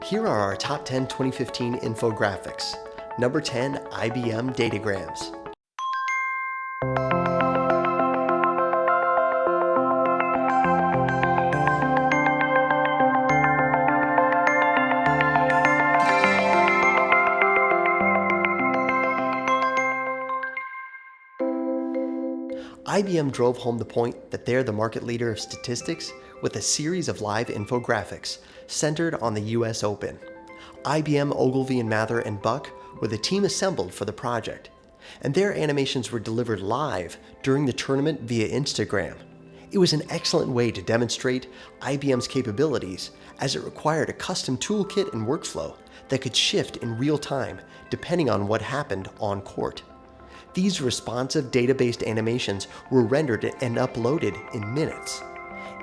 Here are our top 10 2015 infographics. Number 10, IBM Datagrams. IBM drove home the point that they're the market leader of statistics with a series of live infographics centered on the US Open. IBM, Ogilvy and Mather and Buck were the team assembled for the project, and their animations were delivered live during the tournament via Instagram. It was an excellent way to demonstrate IBM's capabilities, as it required a custom toolkit and workflow that could shift in real time depending on what happened on court. These responsive data-based animations were rendered and uploaded in minutes.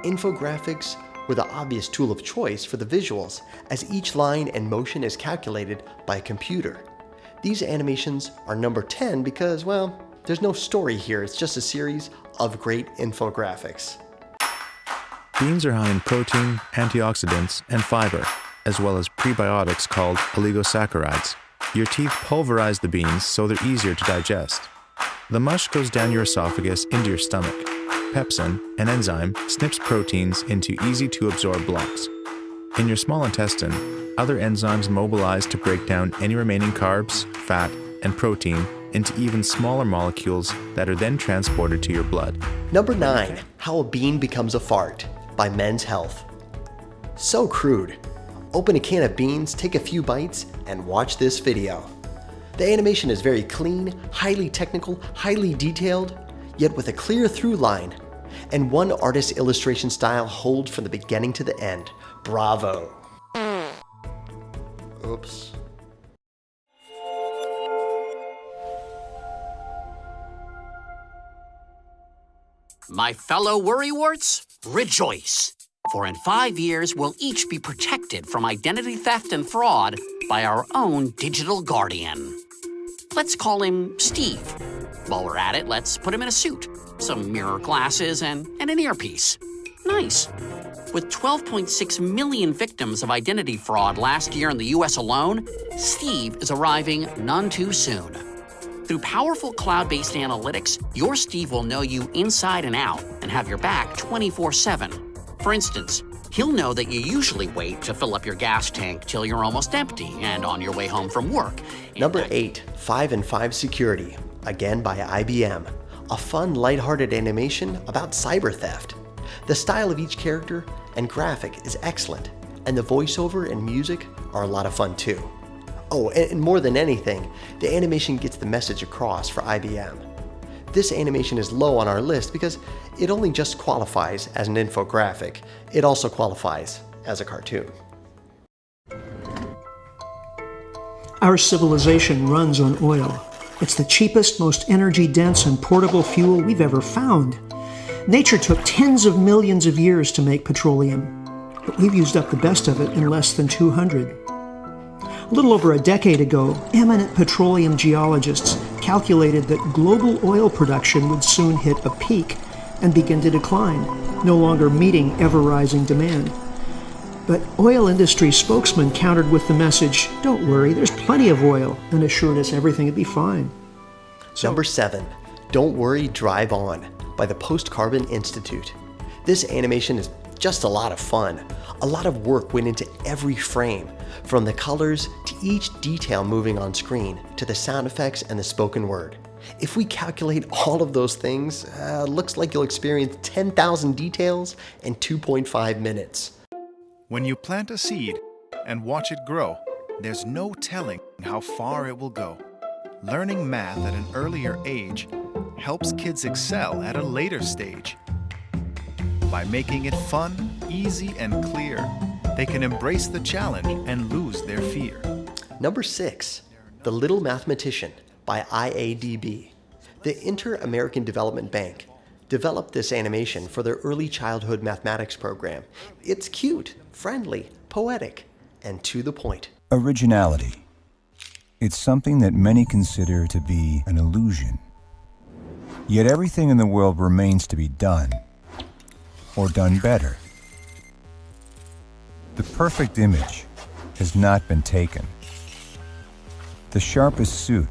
Infographics were the obvious tool of choice for the visuals, as each line and motion is calculated by a computer. These animations are number 10 because, well, there's no story here, it's just a series of great infographics. Beans are high in protein, antioxidants, and fiber, as well as prebiotics called oligosaccharides. Your teeth pulverize the beans so they're easier to digest. The mush goes down your esophagus into your stomach. Pepsin, an enzyme, snips proteins into easy-to-absorb blocks. In your small intestine, other enzymes mobilize to break down any remaining carbs, fat, and protein into even smaller molecules that are then transported to your blood. Number 9, How a Bean Becomes a Fart by Men's Health. So crude. Open a can of beans, take a few bites, and watch this video. The animation is very clean, highly technical, highly detailed, yet with a clear through line, and one artist's illustration style holds from the beginning to the end. Bravo! Oops. My fellow worrywarts, rejoice! For in 5 years, we'll each be protected from identity theft and fraud by our own digital guardian. Let's call him Steve. While we're at it, let's put him in a suit, some mirror glasses, and an earpiece. Nice. With 12.6 million victims of identity fraud last year in the US alone, Steve is arriving none too soon. Through powerful cloud-based analytics, your Steve will know you inside and out and have your back 24/7. For instance, he'll know that you usually wait to fill up your gas tank till you're almost empty and on your way home from work. Number 8, 5 and 5 Security, again by IBM. A fun, lighthearted animation about cyber theft. The style of each character and graphic is excellent, and the voiceover and music are a lot of fun too. Oh, and more than anything, the animation gets the message across for IBM. This animation is low on our list because it only just qualifies as an infographic. It also qualifies as a cartoon. Our civilization runs on oil. It's the cheapest, most energy-dense and portable fuel we've ever found. Nature took tens of millions of years to make petroleum, but we've used up the best of it in less than 200. A little over a decade ago, eminent petroleum geologists calculated that global oil production would soon hit a peak and begin to decline, no longer meeting ever-rising demand. But oil industry spokesmen countered with the message, "Don't worry, there's plenty of oil," and assured us everything would be fine. Number 7, Don't Worry, Drive On by the Post-Carbon Institute. This animation is just a lot of fun. A lot of work went into every frame, from the colors to each detail moving on screen to the sound effects and the spoken word. If we calculate all of those things, looks like you'll experience 10,000 details in 2.5 minutes. When you plant a seed and watch it grow, there's no telling how far it will go. Learning math at an earlier age helps kids excel at a later stage. By making it fun, easy, and clear, they can embrace the challenge and lose their fear. Number 6, The Little Mathematician by IADB. The Inter-American Development Bank developed this animation for their early childhood mathematics program. It's cute, friendly, poetic, and to the point. Originality. It's something that many consider to be an illusion. Yet everything in the world remains to be done, or done better. The perfect image has not been taken. The sharpest suit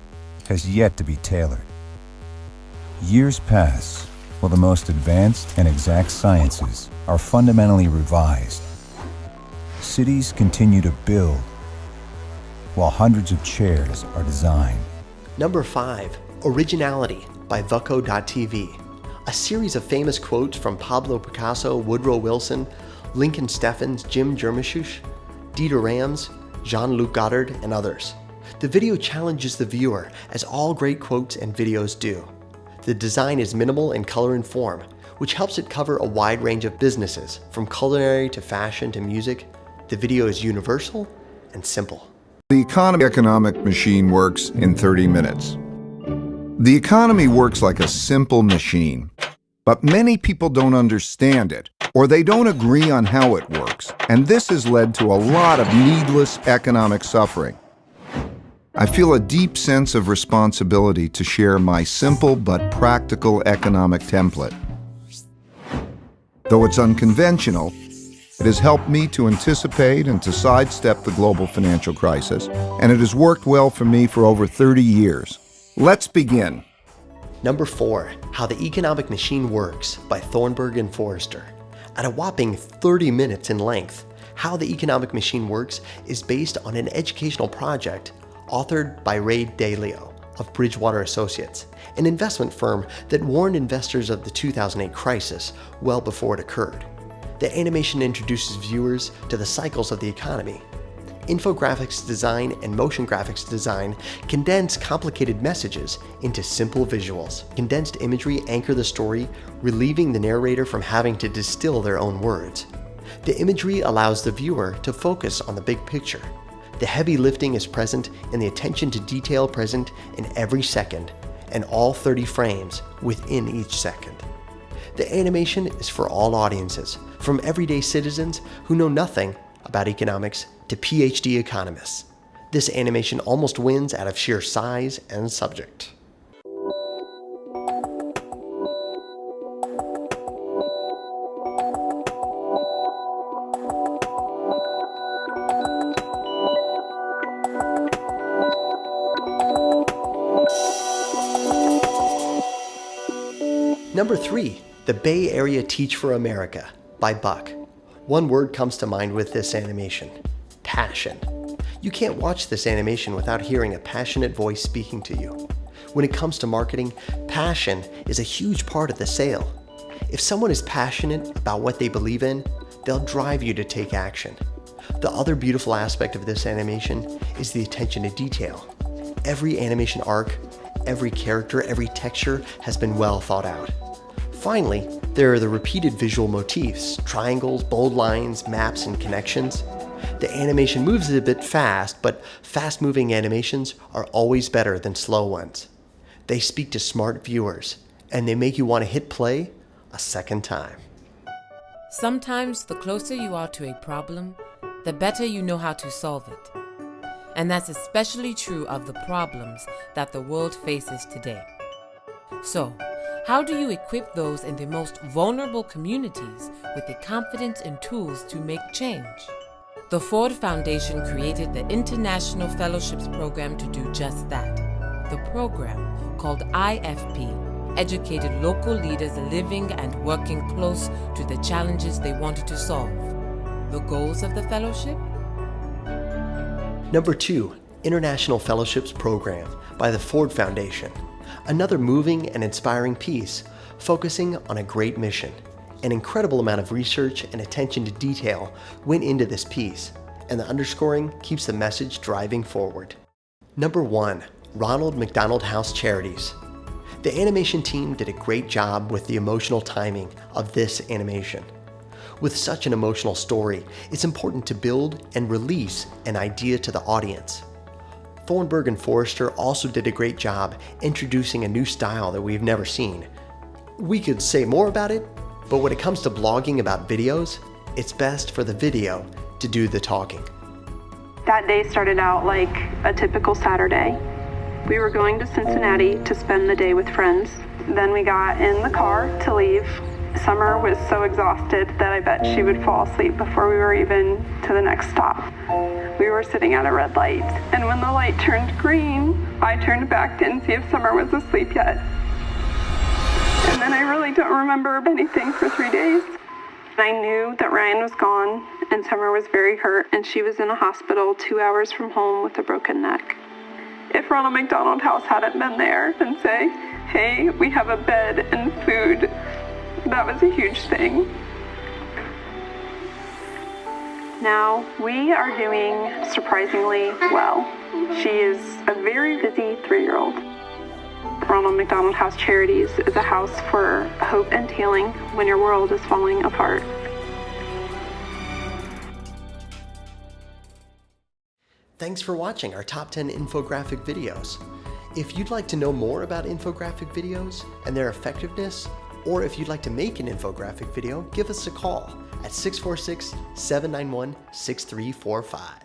has yet to be tailored. Years pass while the most advanced and exact sciences are fundamentally revised. Cities continue to build while hundreds of chairs are designed. Number 5, Originality by Vucko.tv. A series of famous quotes from Pablo Picasso, Woodrow Wilson, Lincoln Steffens, Jim Jarmusch, Dieter Rams, Jean-Luc Godard, and others. The video challenges the viewer, as all great quotes and videos do. The design is minimal in color and form, which helps it cover a wide range of businesses, from culinary to fashion to music. The video is universal and simple. The economic machine works in 30 minutes. The economy works like a simple machine, but many people don't understand it, or they don't agree on how it works, and this has led to a lot of needless economic suffering. I feel a deep sense of responsibility to share my simple but practical economic template. Though it's unconventional, it has helped me to anticipate and to sidestep the global financial crisis, and it has worked well for me for over 30 years. Let's begin. Number 4, How the Economic Machine Works by Thornburg and Forrester. At a whopping 30 minutes in length, How the Economic Machine Works is based on an educational project authored by Ray Dalio of Bridgewater Associates, an investment firm that warned investors of the 2008 crisis well before it occurred. The animation introduces viewers to the cycles of the economy. Infographics design and motion graphics design condense complicated messages into simple visuals. Condensed imagery anchor the story, relieving the narrator from having to distill their own words. The imagery allows the viewer to focus on the big picture. The heavy lifting is present and the attention to detail present in every second, and all 30 frames within each second. The animation is for all audiences, from everyday citizens who know nothing about economics to PhD economists. This animation almost wins out of sheer size and subject. Number 3, The Bay Area Teach for America by Buck. One word comes to mind with this animation: passion. You can't watch this animation without hearing a passionate voice speaking to you. When it comes to marketing, passion is a huge part of the sale. If someone is passionate about what they believe in, they'll drive you to take action. The other beautiful aspect of this animation is the attention to detail. Every animation arc, every character, every texture has been well thought out. Finally, there are the repeated visual motifs: triangles, bold lines, maps, and connections. The animation moves a bit fast, but fast-moving animations are always better than slow ones. They speak to smart viewers, and they make you want to hit play a second time. Sometimes the closer you are to a problem, the better you know how to solve it. And that's especially true of the problems that the world faces today. So, how do you equip those in the most vulnerable communities with the confidence and tools to make change? The Ford Foundation created the International Fellowships Program to do just that. The program, called IFP, educated local leaders living and working close to the challenges they wanted to solve. The goals of the fellowship? Number 2, International Fellowships Program by the Ford Foundation. Another moving and inspiring piece focusing on a great mission. An incredible amount of research and attention to detail went into this piece, and the underscoring keeps the message driving forward. Number 1, Ronald McDonald House Charities. The animation team did a great job with the emotional timing of this animation. With such an emotional story, it's important to build and release an idea to the audience. Thornburg and Forrester also did a great job introducing a new style that we've never seen. We could say more about it, but when it comes to blogging about videos, it's best for the video to do the talking. That day started out like a typical Saturday. We were going to Cincinnati to spend the day with friends. Then we got in the car to leave. Summer was so exhausted that I bet she would fall asleep before we were even to the next stop. We were sitting at a red light, and when the light turned green, I turned back to see if Summer was asleep yet. And then I really don't remember anything for 3 days. I knew that Ryan was gone, and Summer was very hurt, and she was in a hospital 2 hours from home with a broken neck. If Ronald McDonald House hadn't been there and say, hey, we have a bed and food, that was a huge thing. Now, we are doing surprisingly well. She is a very busy 3-year-old. Ronald McDonald House Charities is a house for hope and healing when your world is falling apart. Thanks for watching our top 10 infographic videos. If you'd like to know more about infographic videos and their effectiveness, or if you'd like to make an infographic video, give us a call at 646-791-6345.